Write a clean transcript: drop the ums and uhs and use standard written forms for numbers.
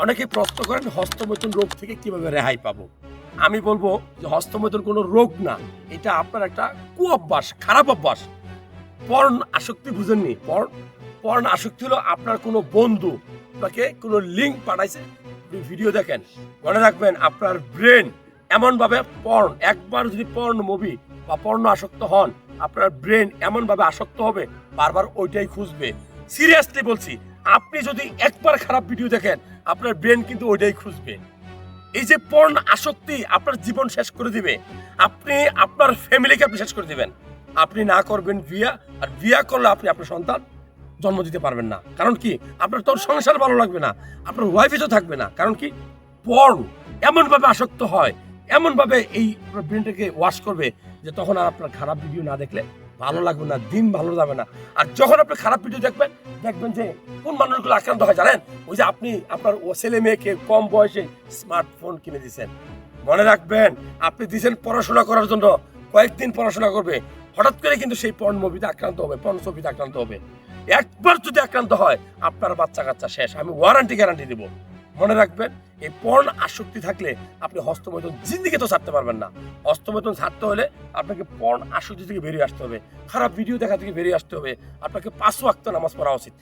অনেকে প্রশ্ন করেন হস্তমৈথুন রোগ থেকে কিভাবে রেহাই পাবো। আমি বলবো যে হস্তমৈথুন কোনো রোগ না, এটা আপনার একটা কুঅভ্যাস, খারাপ অভ্যাস। পর্ন আসক্তি বুঝেননি? পর্ন আসক্তি হলো আপনার কোনো বন্ধু আপনাকে কোনো লিঙ্ক পাঠাইছে, আপনি ভিডিও দেখেন। মনে রাখবেন আপনার ব্রেন এমনভাবে একবার যদি পর্ন মুভি বা পর্ন আসক্ত হন, আপনার ব্রেন এমনভাবে আসক্ত হবে বারবার ওইটাই খুঁজবে। সিরিয়াসলি বলছি, আপনি যদি একবার খারাপ ভিডিও দেখেন আপনার ব্রেন কিন্তু ওইটাই খুঁজবে। এই যে পর্ন আসক্তি আপনার জীবন শেষ করে দিবে। আপনি আপনার ফ্যামিলিকে আপনি শেষ করে দিবেন। আপনি না করবেন বিয়া, আর বিয়া করলে আপনি আপনার সন্তান জন্ম দিতে পারবেন না। কারণ কি? আপনার তোর সংসার ভালো লাগবে না, আপনার ওয়াইফ তো থাকবে না। কারণ কি? পর্ন এমনভাবে আসক্ত হয়, এমনভাবে এই ব্রেনটাকে ওয়াশ করবে যে তখন আর আপনার খারাপ ভিডিও না দেখলে ভালো লাগবে না, দিন ভালো যাবে না। আর যখন আপনি খারাপ ভিডিও দেখবেন, দেখবেন যে কোন মানুষগুলো আক্রান্ত হয় জানেন? ওই যে আপনি আপনার ছেলে মেয়েকে কম বয়সে স্মার্টফোন কিনে দিয়েছেন। মনে রাখবেন, আপনি দিয়েছেন পড়াশোনা করার জন্য, কয়েকদিন পড়াশোনা করবে, হঠাৎ করে কিন্তু সেই পর্ন মুভিতে আক্রান্ত হবে, পর্ন ছবিতে আক্রান্ত হবে। একবার যদি আক্রান্ত হয় আপনার বাচ্চা কাচ্চা শেষ, আমি গ্যারান্টি দিব। মনে রাখবেন, এই পর্ন আসক্তি থাকলে আপনি হস্তমৈথুন জিন্দিগি তো ছাড়তে পারবেন না। হস্তমৈথুন ছাড়তে হলে আপনাকে পর্ন আসক্তি থেকে বেরিয়ে আসতে হবে, খারাপ ভিডিও দেখা থেকে বেরিয়ে আসতে হবে। আপনাকে 5 ওয়াক্ত নামাজ পড়া উচিত।